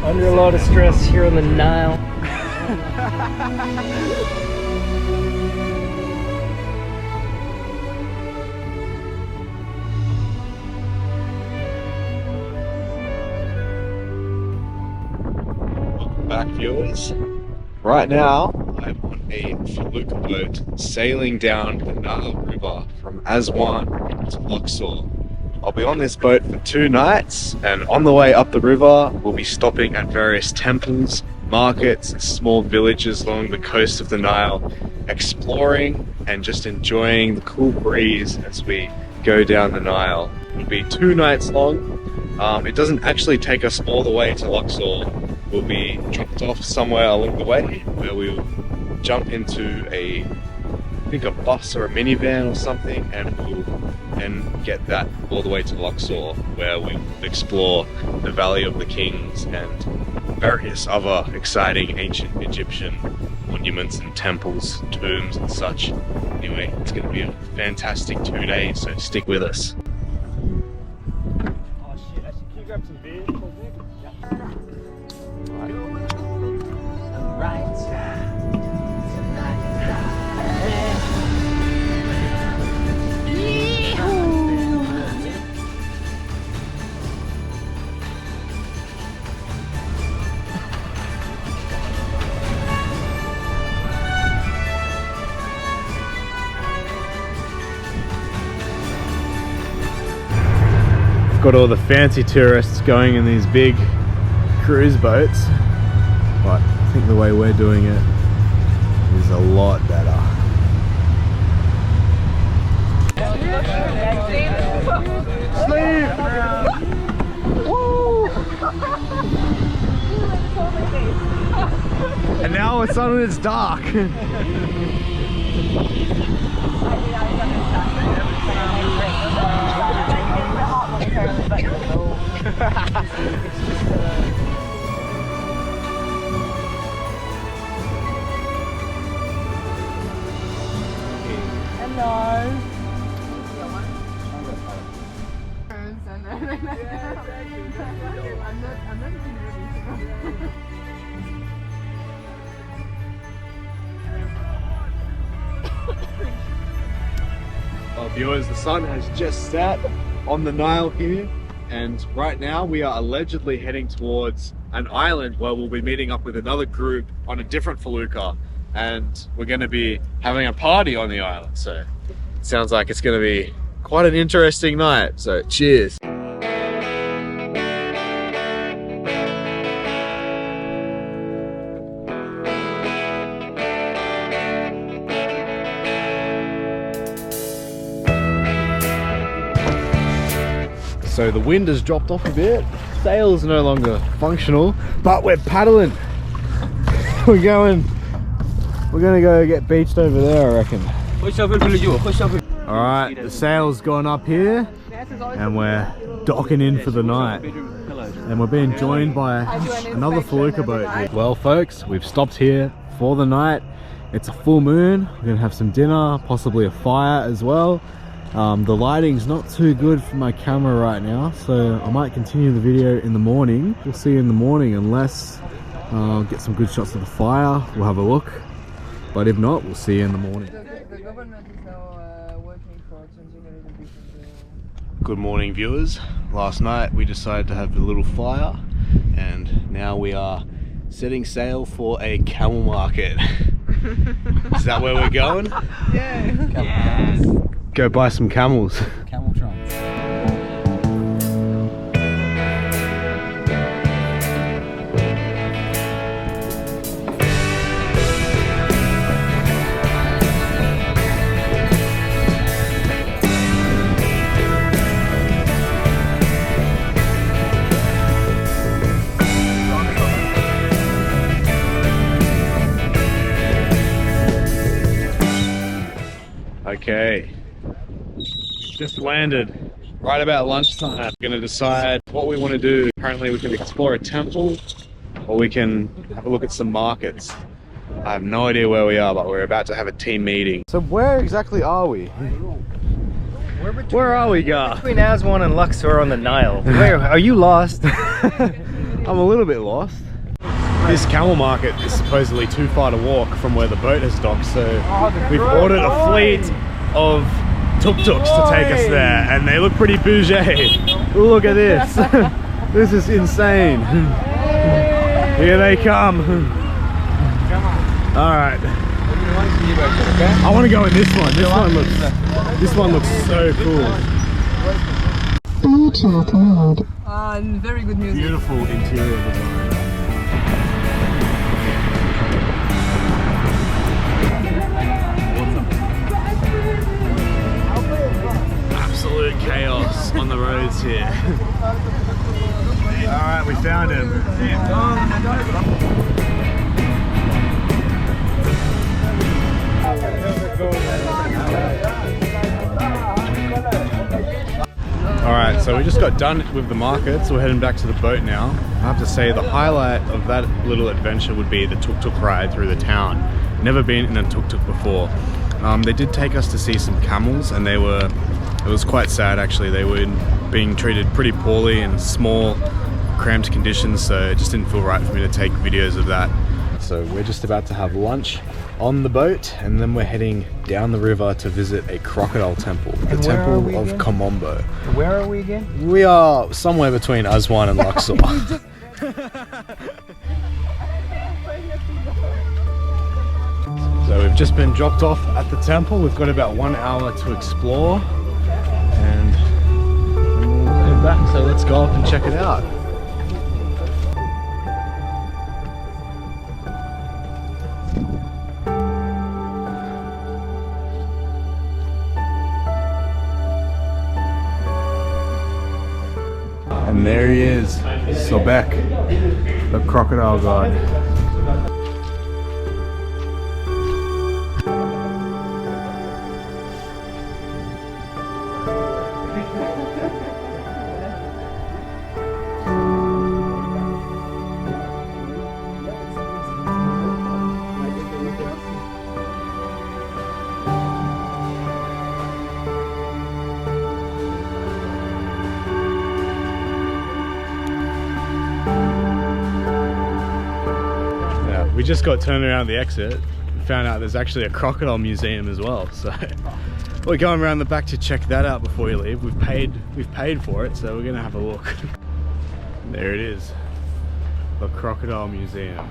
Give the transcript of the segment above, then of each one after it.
Under a lot of stress here on the Nile. Welcome back, viewers. Right now, I'm on a Felucca boat sailing down the Nile River from Aswan to Luxor. I'll be on this boat for 2 nights, and on the way up the river, we'll be stopping at various temples, markets, and small villages along the coast of the Nile, exploring and just enjoying the cool breeze as we go down the Nile. It'll be 2 nights long. It doesn't actually take us all the way to Luxor. We'll be dropped off somewhere along the way where we'll jump into I think a bus or a minivan or something, and we'll then get that all the way to Luxor, where we explore the Valley of the Kings and various other exciting ancient Egyptian monuments and temples, tombs and such. Anyway, it's going to be a fantastic 2 days, so stick with us. Oh shit, actually, can you grab some beer? Got all the fancy tourists going in these big cruise boats, but I think the way we're doing it is a lot better. Sleep! Woo! And now it's suddenly it's dark. Well, viewers, the sun has just set on the Nile here, and right now we are allegedly heading towards an island where we'll be meeting up with another group on a different Felucca, and we're going to be having a party on the island. So it sounds like it's going to be quite an interesting night, so cheers. So the wind has dropped off a bit, sail's no longer functional, but we're paddling. We're gonna go get beached over there, I reckon. Alright, the sail's gone up here and we're docking in for the night. And we're being joined by another Felucca boat here. Well folks, we've stopped here for the night. It's a full moon, we're gonna have some dinner, possibly a fire as well. The lighting's not too good for my camera right now, so I might continue the video in the morning. We'll see you in the morning, unless I'll get some good shots of the fire. We'll have a look, but if not, we'll see you in the morning. The government is now working for changing a little bit of the... Good morning, viewers. Last night we decided to have a little fire, and now we are setting sail for a camel market. Is that where we're going? Yeah. Yes. Go buy some camels. Camel trunks. Okay. Just landed right about lunchtime. We're gonna decide what we want to do. Apparently we can explore a temple or we can have a look at some markets. I have no idea where we are, but we're about to have a team meeting. So where exactly are we? Where are we, Gar? Between Aswan and Luxor on the Nile. Where are you lost? I'm a little bit lost. This camel market is supposedly too far to walk from where the boat has docked, so we've ordered a fleet of tuk-tuks to take us there, and they look pretty bougie. Look at this. This is insane. Here they come. Alright. I want to go in this one. This one looks so cool. Bluetooth mode. Very good music. Beautiful interior design. Absolute chaos on the roads here. Alright, we found him. Alright, so we just got done with the market, so we're heading back to the boat now. I have to say the highlight of that little adventure would be the tuk-tuk ride through the town. Never been in a tuk-tuk before. They did take us to see some camels, and it was quite sad actually. They were being treated pretty poorly in small, cramped conditions, so it just didn't feel right for me to take videos of that. So we're just about to have lunch on the boat, and then we're heading down the river to visit a crocodile temple, the temple of Kom Ombo. Where are we again? We are somewhere between Aswan and Luxor. So we've just been dropped off at the temple. We've got about 1 hour to explore, and then we'll head back. So let's go up and check it out. And there he is, Sobek, the crocodile god. We just got turned around the exit and found out there's actually a crocodile museum as well. So we're going around the back to check that out before we leave. We've paid for it, so we're gonna have a look. There it is, the crocodile museum.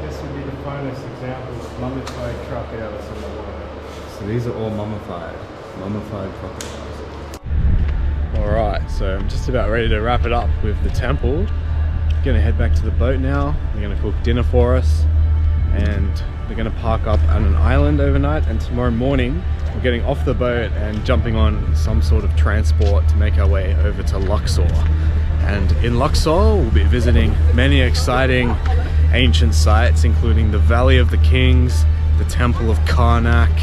This would be the finest example of mummified crocodiles in the world. So these are all mummified crocodiles. Alright, so I'm just about ready to wrap it up with the temple. Gonna head back to the boat now. They're gonna cook dinner for us, and we're gonna park up on an island overnight, and tomorrow morning we're getting off the boat and jumping on some sort of transport to make our way over to Luxor. And in Luxor we'll be visiting many exciting ancient sites, including the Valley of the Kings, the Temple of Karnak.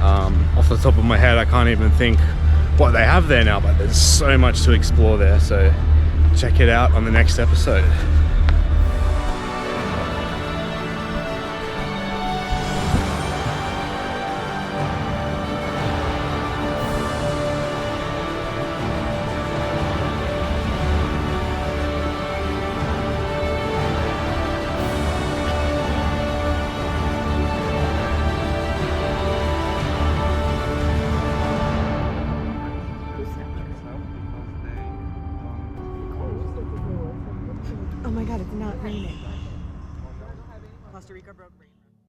Off the top of my head I can't even think what they have there now, but there's so much to explore there, so check it out on the next episode. Oh my god, it's not raining. Costa Rica broke.